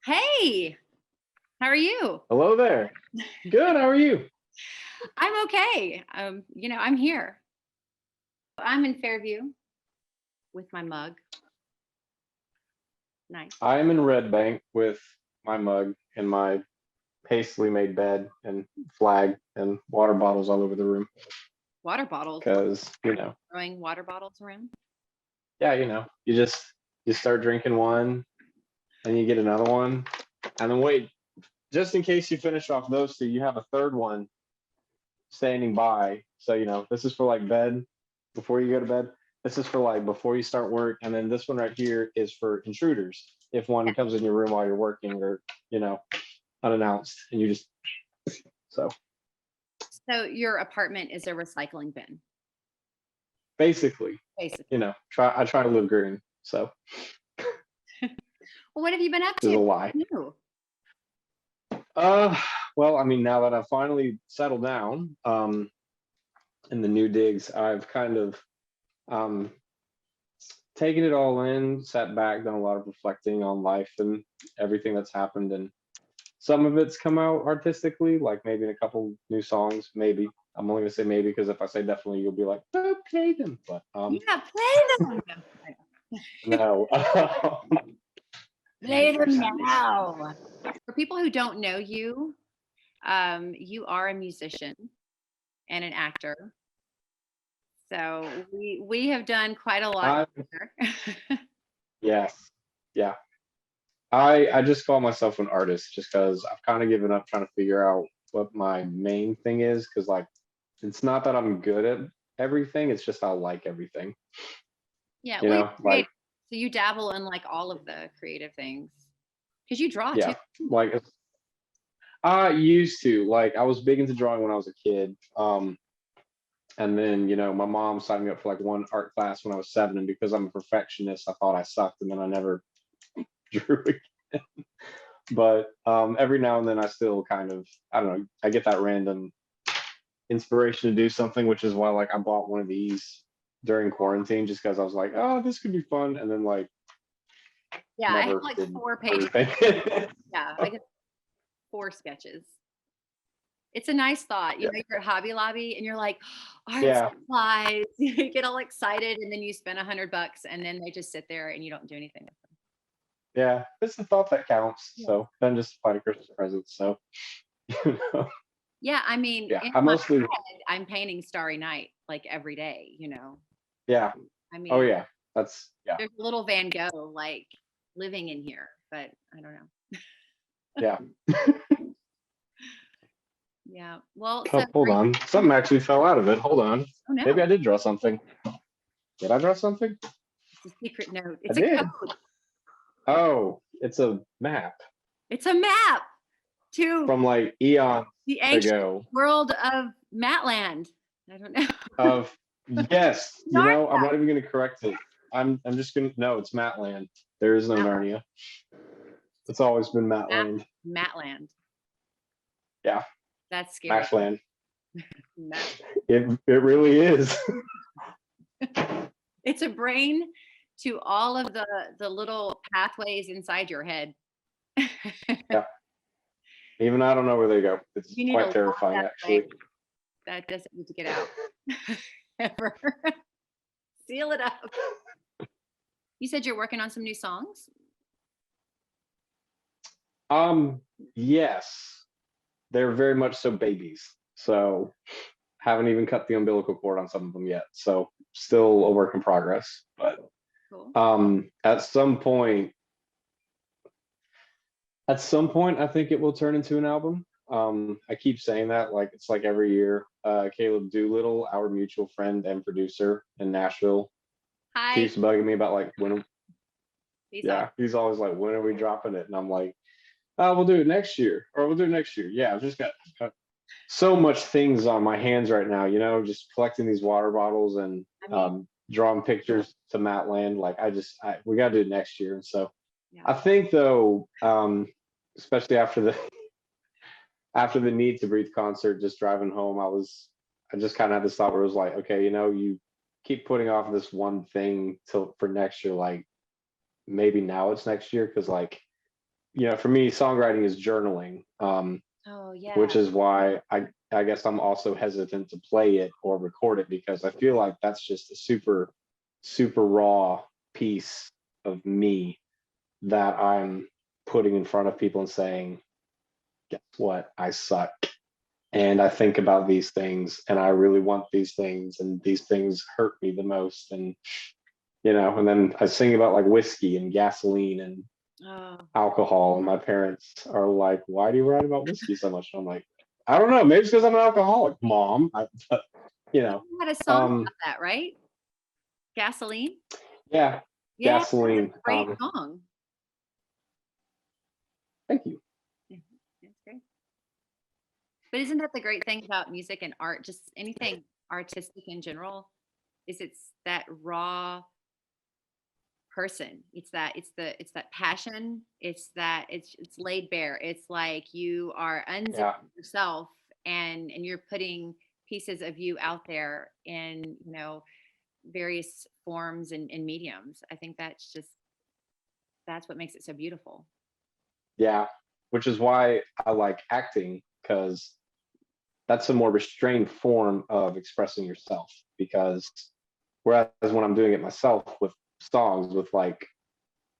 Hey, how are you? Hello there. Good. How are you? I'm okay. I'm here. I'm in Fairview with my mug. Nice. I am in Red Bank with my mug and my hastily made bed and flag and water bottles all over the room Water bottles. because, Throwing water bottles around. yeah, you start drinking one and you get another one and then wait, just in case you finish off those two, you have a third one standing by. So, this is for like bed before you go to bed. This is for like before you start work. And then this one right here is for intruders. If one comes in your room while you're working or, unannounced and you just, so So your apartment is a recycling bin. basically, Basically. I try to live green. So Well, what have you been up it's a to? lie. New? Well, I mean, now that I've finally settled down, in the new digs, I've kind of taken it all in, sat back, done a lot of reflecting on life and everything that's happened, and some of it's come out artistically, like maybe in a couple new songs. Maybe I'm only gonna say maybe because if I say definitely, you'll be like, oh, play them. But Yeah, play them. no. Play them now. For people who don't know you, you are a musician and an actor. So we have done quite a lot together. Yes, yeah. I just call myself an artist just because I've kind of given up trying to figure out what my main thing is, because like it's not that I'm good at everything, it's just I like everything. Yeah, You well, know, like so you dabble in like all of the creative things because you draw yeah, too. like I used to, like I was big into drawing when I was a kid. And then, my mom signed me up for like one art class when I was 7, and because I'm a perfectionist, I thought I sucked and then I never drew again. But every now and then I still kind of, I don't know, I get that random inspiration to do something, which is why like I bought one of these during quarantine just because I was like, oh, this could be fun. And then like Yeah, I have never like did 4 pages. anything. Yeah, I get 4 sketches. It's a nice thought. You're at Hobby Lobby and you're like, art Yeah. supplies. You get all excited and then you spend $100 and then they just sit there and you don't do anything with them. Yeah, it's the thought that counts. Yeah. So then just buy a Christmas present. So Yeah, I mean, yeah, in I my mostly head, I'm painting Starry Night like every day, yeah. I Oh mean, yeah. That's there's a little Van Gogh like living in here, but I don't know. yeah. Yeah. Well, Oh, so hold on. Something actually fell out of it. Hold on. oh no, Maybe I did draw something. Did I draw something? it's a secret note. I It's a did. code. Oh, it's a map It's a map to from like eons the ancient ago world of Matland. I don't know. of yes. Narnia. I'm not even gonna correct it. I'm just gonna no, it's Matland. There is no Narnia. It's always been Matland. Matland. Yeah. That's scary. Mashland. It really is. It's a brain to all of the little pathways inside your head. Yeah. Even I don't know where they go. It's You need quite to terrifying, actually. That doesn't need to get out ever. Seal it up. You said you're working on some new songs? Yes. They're very much so babies. So haven't even cut the umbilical cord on some of them yet. So still a work in progress. But cool. at some point I think it will turn into an album. I keep saying that, like it's like every year. Caleb Doolittle, our mutual friend and producer in Nashville, Hi. keeps bugging me about like when He's he's always like, when are we dropping it? And I'm like, oh, we'll do it next year, or we'll do it next year. Yeah, I've just got so much things on my hands right now, just collecting these water bottles and drawing pictures to Matland. Like we got to do it next year. And so I think though, especially after the Need to Breathe concert, just driving home, I just kind of had this thought where it was like, okay, you keep putting off this one thing for next year. Like maybe now it's next year. Cause like, for me, songwriting is journaling, Oh yeah. which is why I guess I'm also hesitant to play it or record it, because I feel like that's just a super, super raw piece of me that I'm putting in front of people and saying, guess what? I suck. And I think about these things and I really want these things, and these things hurt me the most. And, and then I sing about like whiskey and gasoline and Oh, alcohol. And my parents are like, why do you write about whiskey so much? And I'm like, I don't know. Maybe it's because I'm an alcoholic, Mom. you had a song Um, about that, right? Gasoline. yeah, Yeah, that's gasoline. a great song. Thank you. Yeah, that's great. But isn't that the great thing about music and art, just anything artistic in general, is it's that raw person. It's that passion. It's laid bare. It's like you are unzipping Yeah. yourself, and you're putting pieces of you out there in, various forms and mediums. I think that's what makes it so beautiful. Yeah. Which is why I like acting, because that's a more restrained form of expressing yourself. Because whereas when I'm doing it myself with songs, with like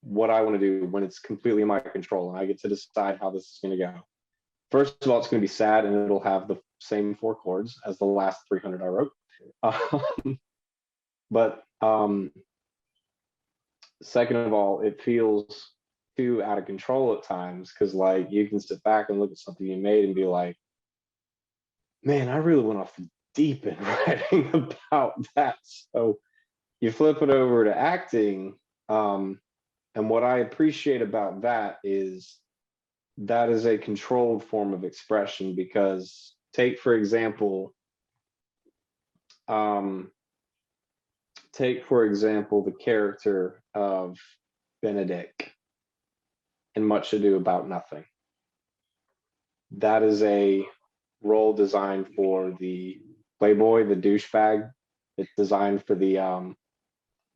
what I want to do, when it's completely in my control and I get to decide how this is going to go. First of all, it's going to be sad and it'll have the same 4 chords as the last 300 I wrote. But second of all, it feels too out of control at times, because like you can sit back and look at something you made and be like, man, I really went off the deep end writing about that. So you flip it over to acting. And what I appreciate about that is a controlled form of expression, because for example, the character of Benedict in Much Ado About Nothing. That is a role designed for the playboy, the douchebag. It's designed for the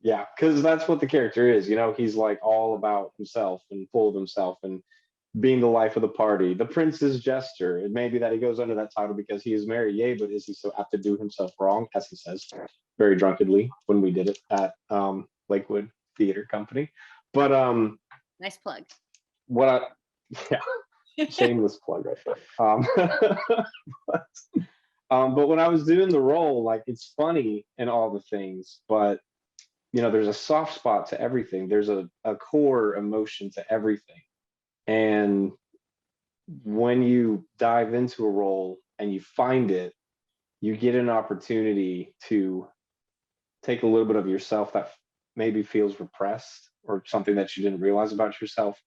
yeah, because that's what the character is. He's like all about himself and full of himself and being the life of the party, the prince's jester. It may be that he goes under that title because he is married, yay, but is he so apt to do himself wrong, as he says very drunkenly when we did it at Lakewood Theater Company. But Nice plug. What I yeah, shameless plug right there. But when I was doing the role, like, it's funny and all the things, but there's a soft spot to everything. There's a core emotion to everything. And when you dive into a role and you find it, you get an opportunity to take a little bit of yourself that maybe feels repressed or something that you didn't realize about yourself,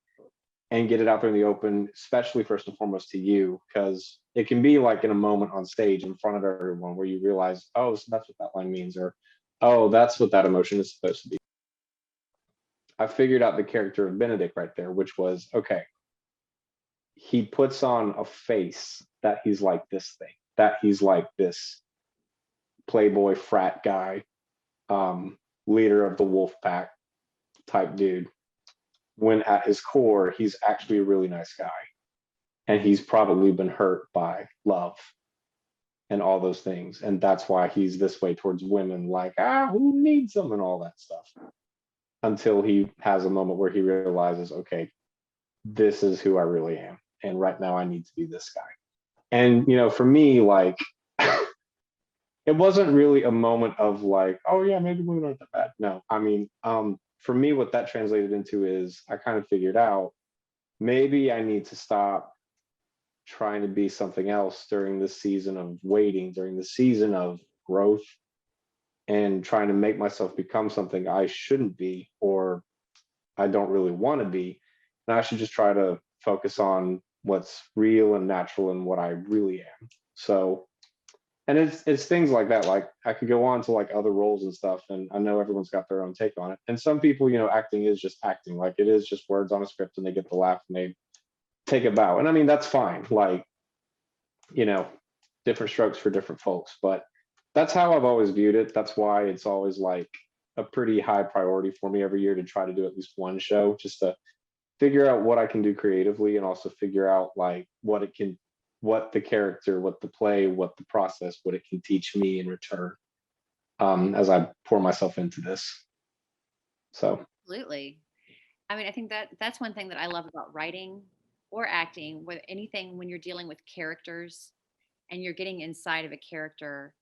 and get it out there in the open, especially first and foremost to you, because it can be like in a moment on stage in front of everyone where you realize, oh, so that's what that line means, or oh, that's what that emotion is supposed to be. I figured out the character of Benedict right there, which was, okay, he puts on a face that he's like this thing, that he's like this playboy frat guy, leader of the wolf pack type dude, when at his core, he's actually a really nice guy. And he's probably been hurt by love and all those things. And that's why he's this way towards women, like, who needs them and all that stuff. Until he has a moment where he realizes, okay, this is who I really am. And right now I need to be this guy. And, for me, like, it wasn't really a moment of like, oh yeah, maybe women aren't that bad. No, I mean, for me, what that translated into is I kind of figured out maybe I need to stop trying to be something else during this season of waiting, during the season of growth, and trying to make myself become something I shouldn't be or I don't really want to be. And I should just try to focus on what's real and natural and what I really am. So, and it's things like that. Like, I could go on to like other roles and stuff, and I know everyone's got their own take on it. And some people, acting is just acting. Like, it is just words on a script and they get the laugh and they take a bow. And I mean, that's fine. Like, different strokes for different folks. But that's how I've always viewed it. That's why it's always like a pretty high priority for me every year to try to do at least one show, just to figure out what I can do creatively, and also figure out like what the character, what the play, what the process, what it can teach me in return, as I pour myself into this. So, Absolutely. I mean, I think that that's one thing that I love about writing or acting, with anything when you're dealing with characters and you're getting inside of a character,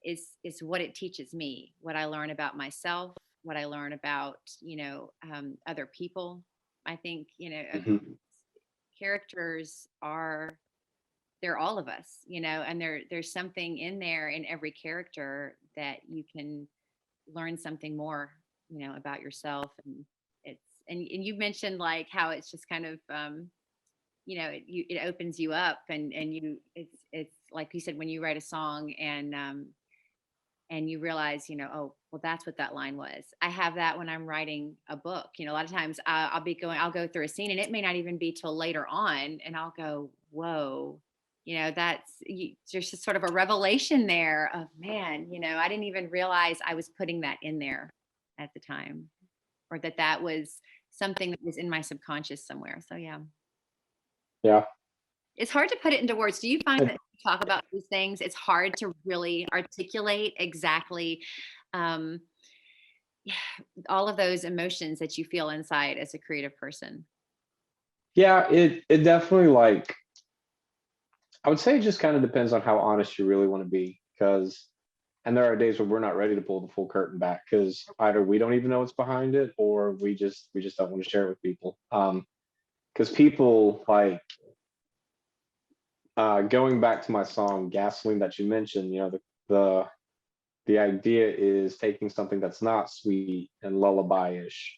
is what it teaches me, what I learn about myself, what I learn about, other people. I think, mhm, characters are, they're all of us, and there's something in there in every character that you can learn something more, about yourself. And it's, and you mentioned like how it's just kind of, it opens you up, and it's like you said, when you write a song and you realize, oh, well, that's what that line was. I have that when I'm writing a book. A lot of times I'll go through a scene and it may not even be till later on. And I'll go, whoa, there's just sort of a revelation there of, man, I didn't even realize I was putting that in there at the time, or that was something that was in my subconscious somewhere. So yeah. yeah. It's hard to put it into words. Do you find that you talk about these things, it's hard to really articulate exactly, um, all of those emotions that you feel inside as a creative person? Yeah, it definitely, like, I would say it just kind of depends on how honest you really want to be, because and there are days where we're not ready to pull the full curtain back because either we don't even know what's behind it, or we just don't want to share it with people. Because people like, going back to my song Gasoline that you mentioned, the the idea is taking something that's not sweet and lullaby-ish,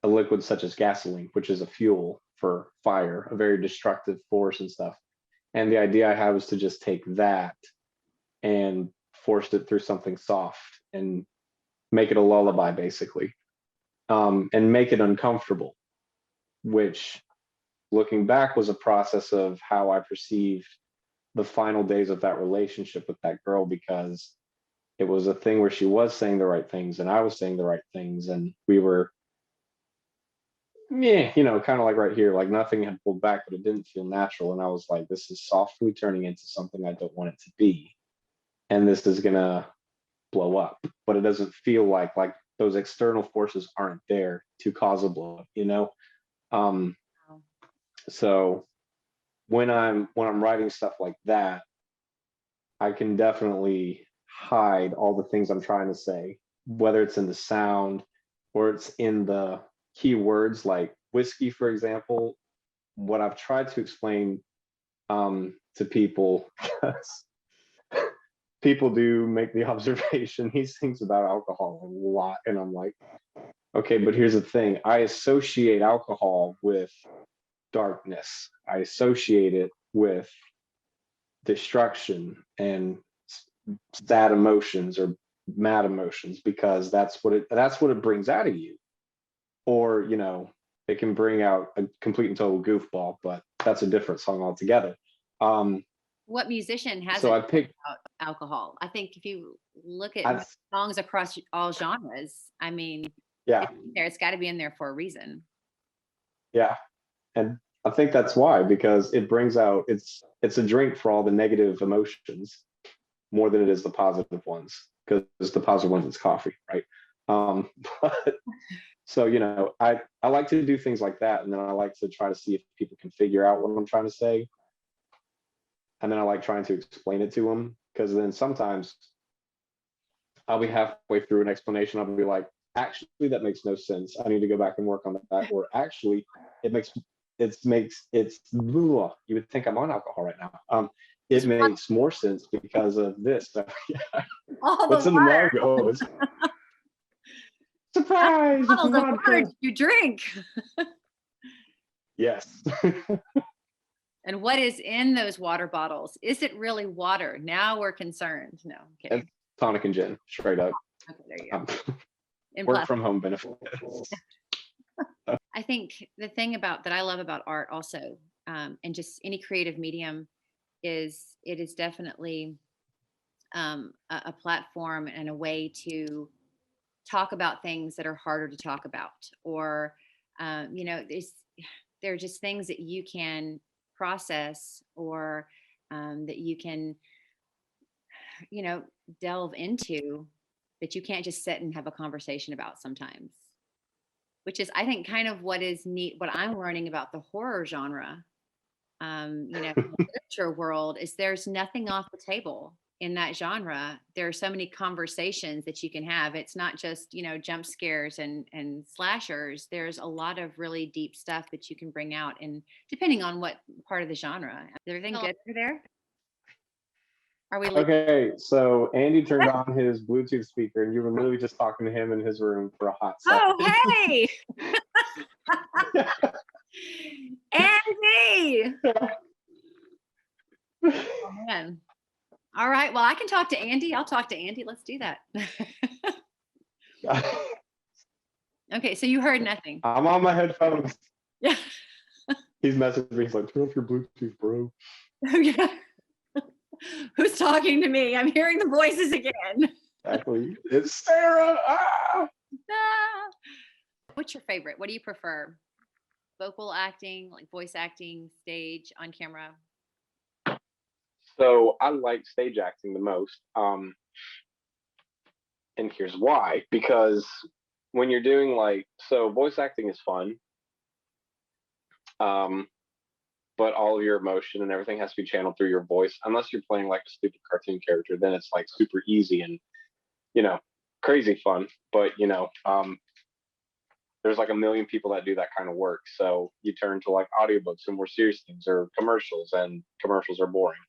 a liquid such as gasoline, which is a fuel for fire, a very destructive force and stuff. And the idea I have is to just take that and force it through something soft and make it a lullaby, basically, and make it uncomfortable, which, looking back, was a process of how I perceived the final days of that relationship with that girl, because it was a thing where she was saying the right things and I was saying the right things, and we were, yeah, kind of like right here, like nothing had pulled back, but it didn't feel natural. And I was like, this is softly turning into something I don't want it to be. And this is gonna blow up, but it doesn't feel like those external forces aren't there to cause a blow up. Um, Wow. so when I'm writing stuff like that, I can definitely hide all the things I'm trying to say, whether it's in the sound or it's in the keywords, like whiskey, for example. What I've tried to explain, to people, because people do make the observation he sings about alcohol a lot, and I'm like, okay, but here's the thing: I associate alcohol with darkness. I associate it with destruction and sad emotions or mad emotions, because that's what it brings out of you. Or, it can bring out a complete and total goofball, but that's a different song altogether. Um, What musician so hasn't I picked about alcohol? I think if you look at I songs across all genres, I mean, yeah, it's in there. It's got to be in there for a reason. yeah. And I think that's why, because it brings out, it's a drink for all the negative emotions more than it is the positive ones, because the positive ones, it's coffee, right? Um, but so, I like to do things like that, and then I like to try to see if people can figure out what I'm trying to say, and then I like trying to explain it to them, because then sometimes I'll be halfway through an explanation, I'll be like, actually, that makes no sense. I need to go back and work on that. Or actually, it makes it's you would think I'm on alcohol right now. It makes more sense because of this. So, yeah. All the What's in the water. mug? Oh, it's surprise! It's Bottles of water vodka. did you drink? Yes. And what is in those water bottles? Is it really water? Now we're concerned. No, I'm And kidding. tonic and gin, straight up. Okay, there you Um, go. In work plastic. from home benefits. I think the thing about that I love about art also, and just any creative medium, is it is definitely, a platform and a way to talk about things that are harder to talk about, or, there's there are just things that you can process, or that you can, delve into, that you can't just sit and have a conversation about sometimes, which is, I think, kind of what is neat, what I'm learning about the horror genre, in the literature world, is there's nothing off the table in that genre. There are so many conversations that you can have. It's not just, jump scares and slashers. There's a lot of really deep stuff that you can bring out, and depending on what part of the genre. Is everything good over there? Are we okay? So Andy turned on his Bluetooth speaker, and you were literally just talking to him in his room for a hot second. Oh, hey! Andy! Oh, man. All right. Well, I can talk to Andy. I'll talk to Andy. Let's do that. Okay. So you heard nothing. I'm on my headphones. Yeah. He's messaging me. He's like, turn off your Bluetooth, bro. Yeah. Who's talking to me? I'm hearing the voices again. Exactly. It's Sarah. Ah! What's your favorite? What do you prefer? Vocal acting, like voice acting, stage, on camera? So I like stage acting the most. And here's why. Because when you're doing voice acting is fun. But all of your emotion and everything has to be channeled through your voice. Unless you're playing like a stupid cartoon character, then it's like super easy and, crazy fun. But, there's like a million people that do that kind of work. So you turn to like audiobooks and more serious things, or commercials, and commercials are boring.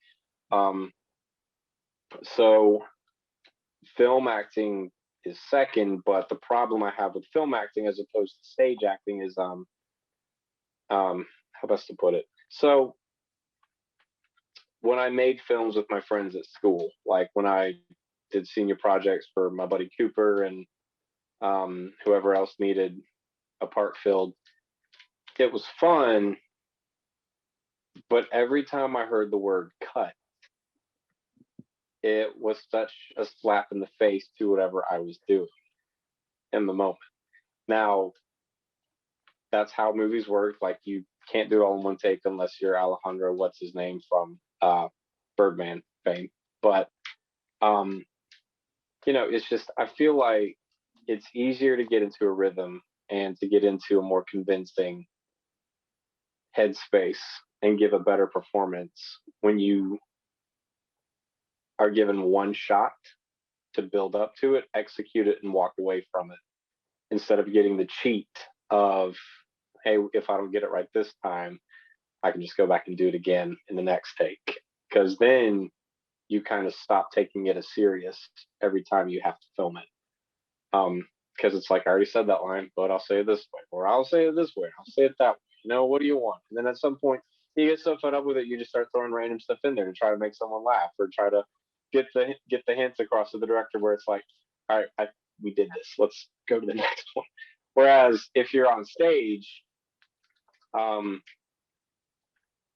So film acting is second, but the problem I have with film acting as opposed to stage acting is how best to put it. So when I made films with my friends at school, like when I did senior projects for my buddy Cooper and whoever else needed a part filled, it was fun. But every time I heard the word cut, it was such a slap in the face to whatever I was doing in the moment. Now, that's how movies work. Like, you can't do it all in one take unless you're Alejandro, what's his name, from Birdman fame. But, it's just, I feel like it's easier to get into a rhythm and to get into a more convincing headspace and give a better performance when you are given one shot to build up to it, execute it, and walk away from it, instead of getting the cheat of, hey, if I don't get it right this time, I can just go back and do it again in the next take. Because then you kind of stop taking it as serious every time you have to film it. Because it's like, I already said that line, but I'll say it this way, or I'll say it this way, I'll say it that way. What do you want? And then at some point, you get so fed up with it, you just start throwing random stuff in there to try to make someone laugh, or try to get the hints across to the director, where it's like, all right, we did this, let's go to the next one. Whereas if you're on stage,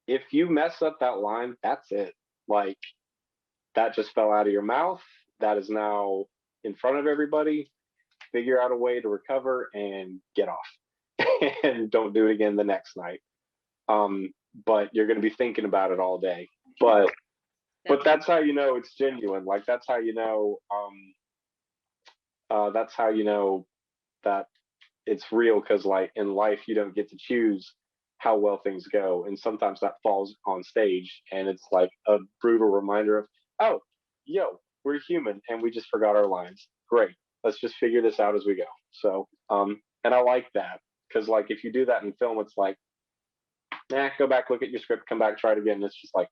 if you mess up that line, that's it. Like, that just fell out of your mouth. That is now in front of everybody. Figure out a way to recover and get off. And don't do it again the next night. But you're going to be thinking about it all day. But that's how you know it's genuine. Like, that's how you know. That's how you know that it's real. Because like in life, you don't get to choose how well things go, and sometimes that falls on stage, and it's like a brutal reminder of, oh, we're human and we just forgot our lines. Great, let's just figure this out as we go. So and I like that, because like if you do that in film, it's like, go back, look at your script, come back, try it again. It's just like,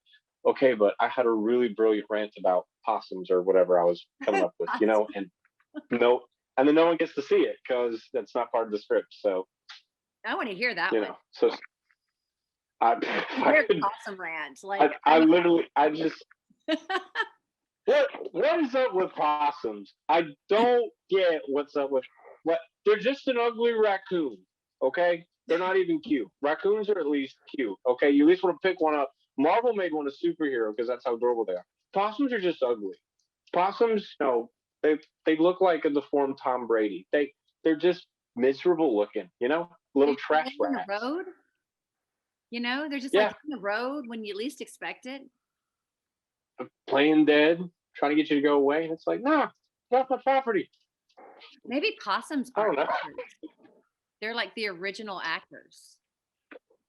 okay, but I had a really brilliant rant about possums or whatever I was coming up with, and and then no one gets to see it because that's not part of the script. So I want to hear that one. So I possum rant. Like, I just what is up with possums? I don't get what's up with what. They're just an ugly raccoon. Okay, they're not even cute. Raccoons are at least cute. Okay, you at least want to pick one up. Marvel made one a superhero because that's how adorable they are. Possums are just ugly. Possums, they look like a deformed Tom Brady. They're just miserable looking. Little trash rats. On the road? You know, they're just Yeah. like on the road when you least expect it. Playing dead, trying to get you to go away. And it's like, nah, get off my property. Maybe possums I aren't don't know. actors. They're like the original actors.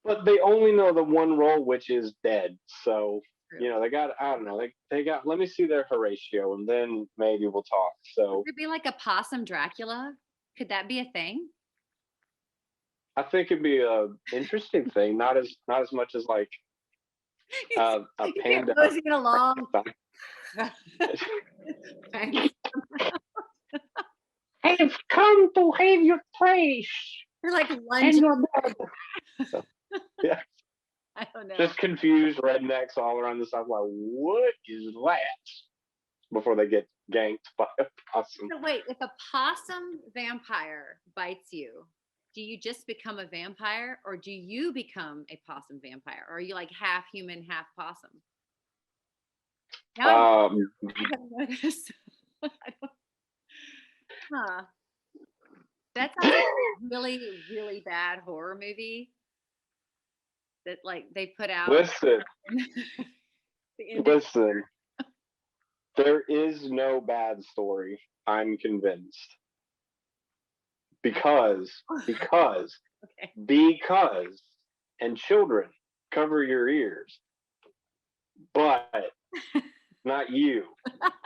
But they only know the one role, which is dead. So, True. they got, I don't know, they got, let me see their Horatio and then maybe we'll talk. So Could it be like a possum Dracula? Could that be a thing? I think it'd be a interesting thing, not as much as like a You get panda. moseying along. I've come to have your place. They're like And lunging. your blood. So, yeah. I don't know. Just confused rednecks all around the south, like, what is that? Before they get ganked by a possum. So wait, if a possum vampire bites you, do you just become a vampire, or do you become a possum vampire? Or are you like half human, half possum? Now I don't know this. Huh. That sounds like a really, really bad horror movie that like they put out. Listen, The end of- listen. There is no bad story. I'm convinced. Because, Okay. because, and children, cover your ears. But not you,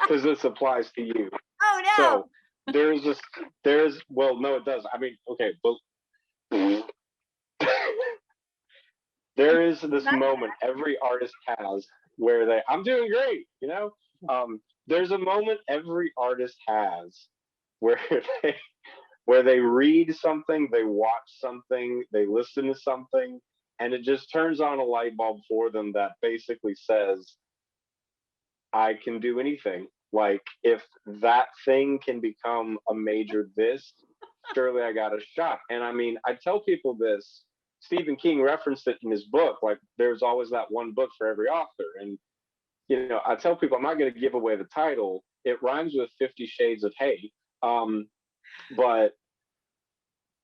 because this applies to you. Oh no! So well, no, it does. I mean, okay, but there is this moment every artist has where I'm doing great, there's a moment every artist has where they read something, they watch something, they listen to something, and it just turns on a light bulb for them that basically says, I can do anything. Like, if that thing can become a major this, surely I got a shot. And I mean, I tell people this. Stephen King referenced it in his book. Like, there's always that one book for every author. And, I tell people I'm not going to give away the title. It rhymes with 50 Shades of Hay. But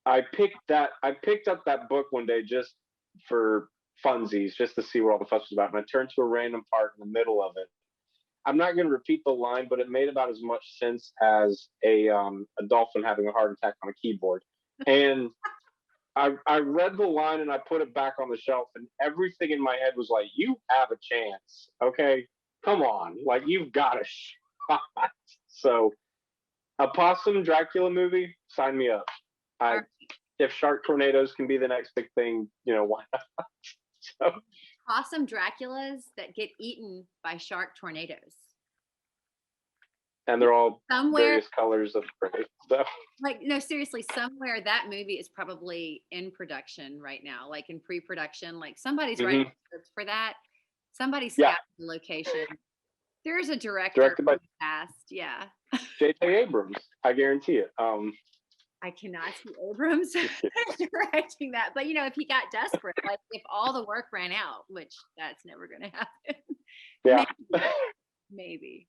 I picked up that book one day just for funsies, just to see what all the fuss was about. And I turned to a random part in the middle of it. I'm not going to repeat the line, but it made about as much sense as a dolphin having a heart attack on a keyboard. And I read the line and I put it back on the shelf, and everything in my head was like, you have a chance. Okay, come on. Like, you've got a shot. So a possum Dracula movie, sign me up. If shark tornadoes can be the next big thing, why not? So, Possum Draculas that get eaten by shark tornadoes. And they're all somewhere, various colors of gray. So. Like, no, seriously, somewhere that movie is probably in production right now, like in pre-production. Like, somebody's writing scripts for that. Somebody's scouting the location. There's a director Directed by cast. Yeah. J.J. Abrams. I guarantee it. I cannot see Abrams directing that. But, if he got desperate, like if all the work ran out, which that's never going to happen. Yeah. Maybe.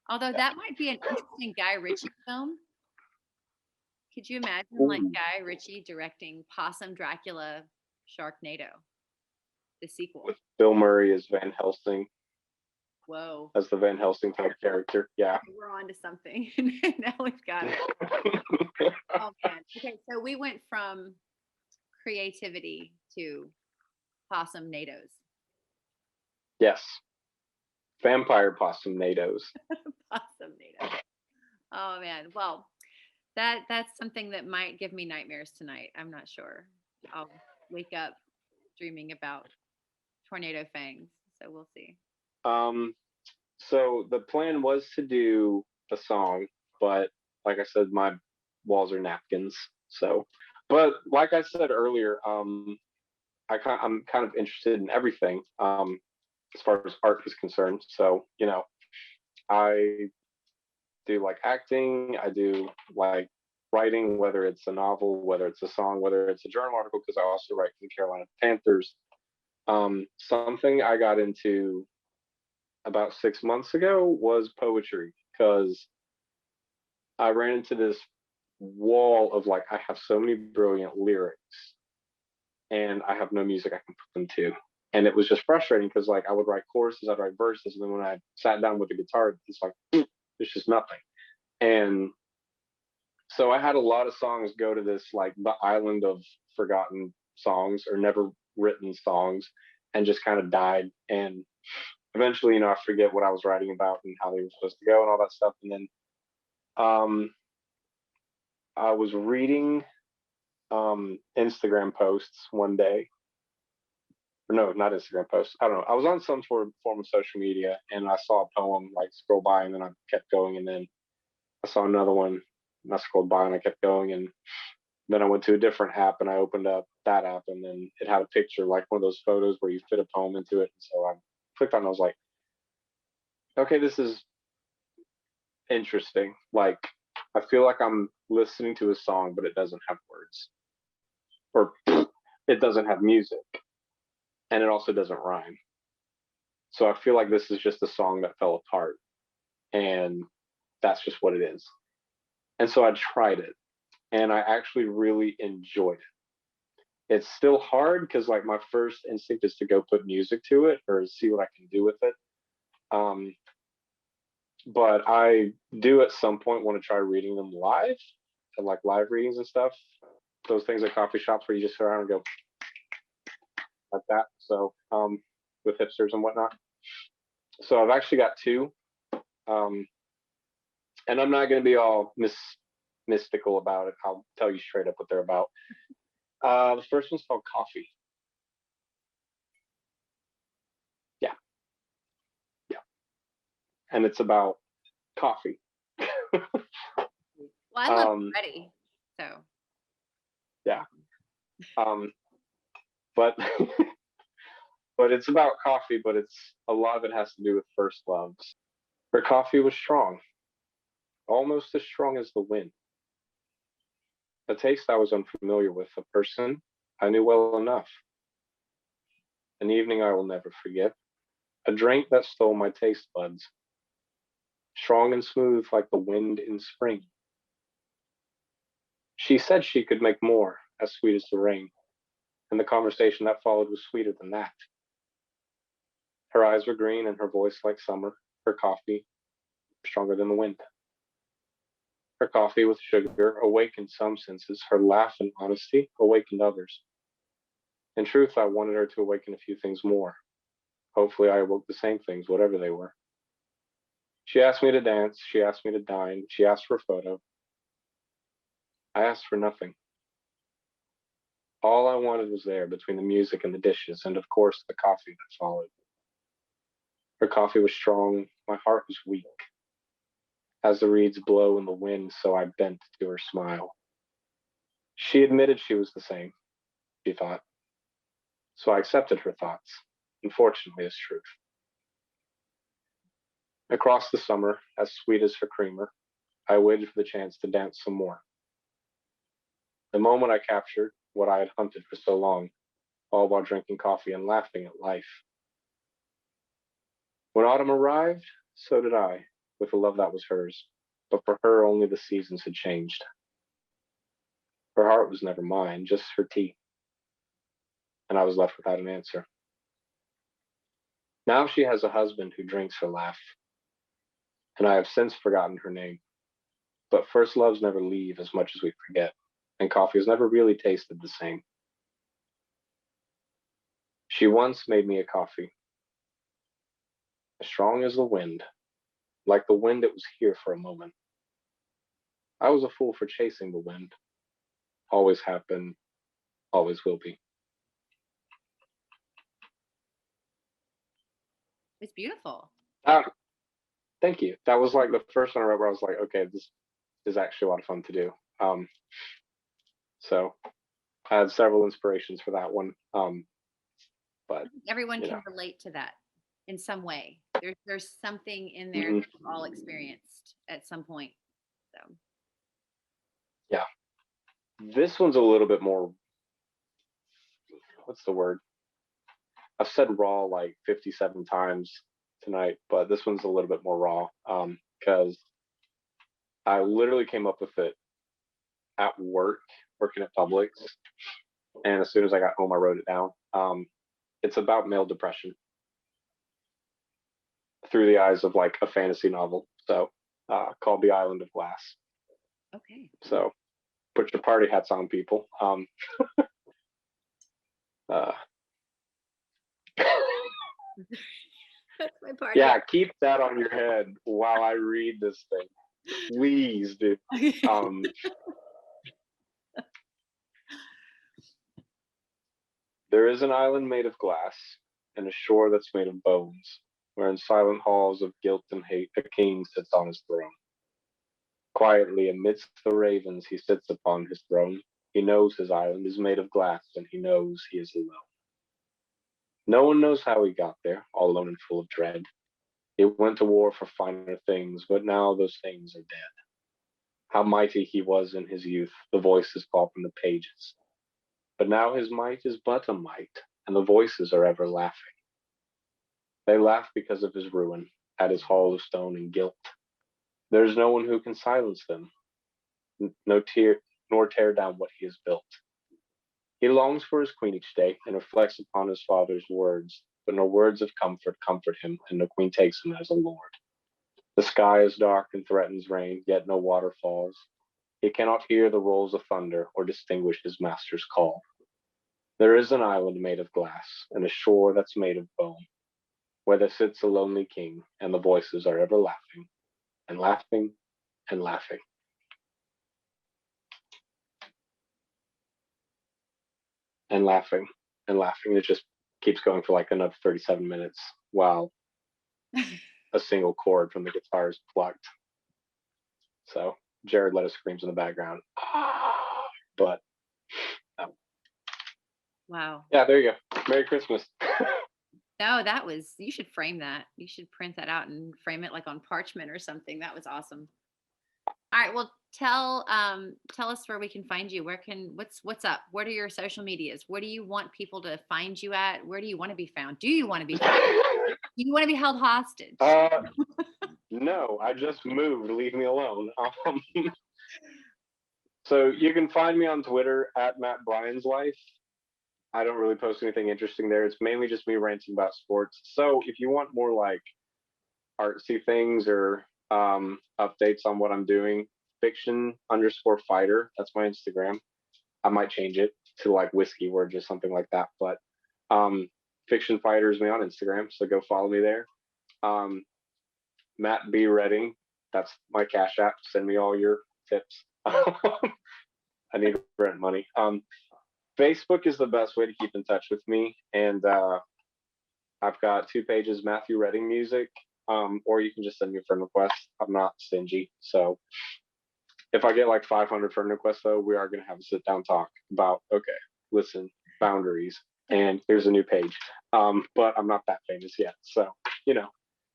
Although that might be an interesting Guy Ritchie film. Could you imagine like Guy Ritchie directing Possum Dracula Sharknado, the sequel? With Bill Murray as Van Helsing. Whoa. As the Van Helsing type character. Yeah. We're on to something. Now we've got it. Oh man. Okay, so we went from creativity to possum nados. Yes. Vampire possum nados. Possum nados. Oh man. Well, that's something that might give me nightmares tonight. I'm not sure. I'll wake up dreaming about tornado fangs. So we'll see. So the plan was to do a song, but like I said, my walls are napkins. So, but like I said earlier, I'm kind of interested in everything as far as art is concerned. So, I do like acting, I do like writing, whether it's a novel, whether it's a song, whether it's a journal article, because I also write for the Carolina Panthers. Something I got into about 6 months ago was poetry, because I ran into this wall of like, I have so many brilliant lyrics, and I have no music I can put them to. And it was just frustrating because like I would write choruses, I'd write verses, and then when I sat down with the guitar, it's like there's just nothing. And so I had a lot of songs go to this like the island of forgotten songs or never written songs, and just kind of died. And eventually, I forget what I was writing about and how they were supposed to go and all that stuff. And then I was reading Instagram posts one day. Or no, not Instagram posts. I don't know. I was on some sort of form of social media and I saw a poem like scroll by, and then I kept going, and then I saw another one and I scrolled by and I kept going, and then I went to a different app and I opened up that app, and then it had a picture, like one of those photos where you fit a poem into it. And so I clicked on it. I was like, okay, this is interesting. Like, I feel like I'm listening to a song, but it doesn't have words, or it doesn't have music, and it also doesn't rhyme. So I feel like this is just a song that fell apart, and that's just what it is. And so I tried it, and I actually really enjoyed it. It's still hard because like my first instinct is to go put music to it or see what I can do with it. But I do at some point want to try reading them live, and like live readings and stuff. Those things at coffee shops where you just sit around and go like that. So with hipsters and whatnot. So I've actually got two, and I'm not going to be all mystical about it. I'll tell you straight up what they're about. The first one's called Coffee. Yeah, yeah, and it's about coffee. Well, I love already, so yeah. But but it's about coffee, but it's a lot of it has to do with first loves. Her coffee was strong, almost as strong as the wind. A taste I was unfamiliar with, a person I knew well enough. An evening I will never forget, a drink that stole my taste buds, strong and smooth like the wind in spring. She said she could make more, as sweet as the rain, and the conversation that followed was sweeter than that. Her eyes were green and her voice like summer, her coffee stronger than the wind. Her coffee with sugar awakened some senses, her laugh and honesty awakened others. In truth, I wanted her to awaken a few things more. Hopefully, I awoke the same things, whatever they were. She asked me to dance, she asked me to dine, she asked for a photo. I asked for nothing. All I wanted was there between the music and the dishes, and of course, the coffee that followed. Her coffee was strong, my heart was weak. As the reeds blow in the wind, so I bent to her smile. She admitted she was the same, she thought. So I accepted her thoughts, unfortunately as truth. Across the summer, as sweet as her creamer, I waited for the chance to dance some more. The moment I captured what I had hunted for so long, all while drinking coffee and laughing at life. When autumn arrived, so did I, with a love that was hers, but for her only the seasons had changed. Her heart was never mine, just her tea, and I was left without an answer. Now she has a husband who drinks her laugh, and I have since forgotten her name. But first loves never leave as much as we forget, and coffee has never really tasted the same. She once made me a coffee, as strong as the wind, like the wind it was here for a moment. I was a fool for chasing the wind, always have been, always will be. it's beautiful. Thank you. That was like the first one I read where I was like, okay, this is actually a lot of fun to do. So I had several inspirations for that one. But Everyone can relate to that in some way. There's something in there mhm. that we've all experienced at some point. So Yeah, this one's a little bit more. What's the word? I've said raw like 57 times tonight, but this one's a little bit more raw because I literally came up with it at work, working at Publix, and as soon as I got home, I wrote it down. It's about male depression through the eyes of like a fantasy novel. So called The Island of Glass. Okay. So put your party hats on, people. That's my party. Yeah, keep that on your head while I read this thing. Please, dude. There is an island made of glass and a shore that's made of bones, where in silent halls of guilt and hate a king sits on his throne. Quietly amidst the ravens he sits upon his throne. He knows his island is made of glass, and he knows he is alone. No one knows how he got there, all alone and full of dread. He went to war for finer things, but now those things are dead. How mighty he was in his youth, the voices call from the pages. But now his might is but a might, and the voices are ever laughing. They laugh because of his ruin, at his hall of stone and guilt. There is no one who can silence them, nor tear down what he has built. He longs for his queen each day and reflects upon his father's words, but no words of comfort him, and no queen takes him as a lord. The sky is dark and threatens rain, yet no water falls. He cannot hear the rolls of thunder or distinguish his master's call. There is an island made of glass and a shore that's made of bone, where there sits a lonely king, and the voices are ever laughing and laughing and laughing. And laughing and laughing. It just keeps going for like another 37 minutes while a single chord from the guitar is plucked. So Jared let us screams in the background. But wow. Yeah, there you go. Merry Christmas. No, you should frame that. You should print that out and frame it like on parchment or something. That was awesome. All right. Well, tell us where we can find you. What's up? What are your social medias? Where do you want people to find you at? Where do you want to be found? Do you want to be found? Do you want to be held hostage? No, I just moved. Leave me alone. So you can find me on Twitter at Matt Bryan's Life. I don't really post anything interesting there. It's mainly just me ranting about sports. So if you want more like artsy things or updates on what I'm doing, fiction_fighter. That's my Instagram. I might change it to like whiskey words or something like that. But Fiction Fighter is me on Instagram, so go follow me there. Matt B. Redding, that's my Cash App. Send me all your tips. I need rent money. Facebook is the best way to keep in touch with me, and I've got 2 pages, Matthew Redding Music, or you can just send me a friend request. I'm not stingy, so if I get like 500 friend requests, though, we are going to have a sit-down talk about, okay, listen, boundaries, and here's a new page. But I'm not that famous yet, so,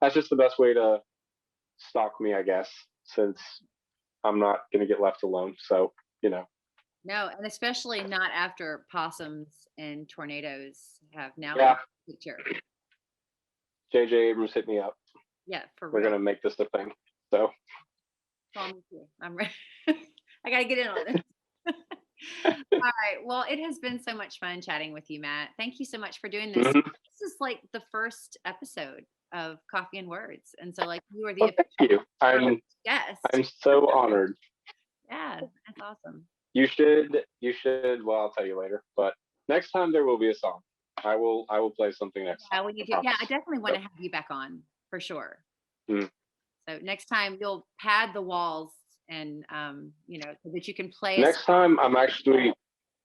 that's just the best way to stalk me, I guess, since I'm not going to get left alone, so, No, and especially not after possums and tornadoes have now. Yeah. Picture. J.J. Abrams hit me up. Yeah, for We're real. going to make this a thing, so. Call me too. I'm ready. I got to get in on this. All right. Well, it has been so much fun chatting with you, Matt. Thank you so much for doing this. Mm-hmm. This is like the first episode of Coffee and Words. And so like you are the Thank you. guest. I'm so honored. Yeah, that's awesome. You should, well, I'll tell you later, but next time there will be a song. I will play something next time. I definitely want to have you back on for sure. Mm. So next time you'll pad the walls and so that you can play. Next time I'm actually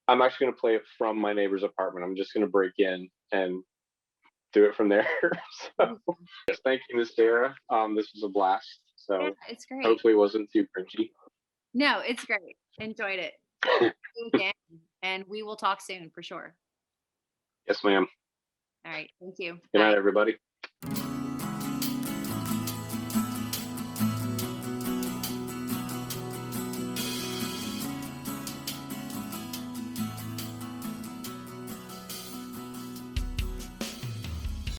going to play it from my neighbor's apartment. I'm just going to break in and do it from there. So thank you, Miss Sarah. This was a blast. So yeah, it's great. Hopefully it wasn't too cringy. No, it's great. Enjoyed it. Again, and we will talk soon for sure. Yes, ma'am. All right. Thank you. Good night, Bye. everybody.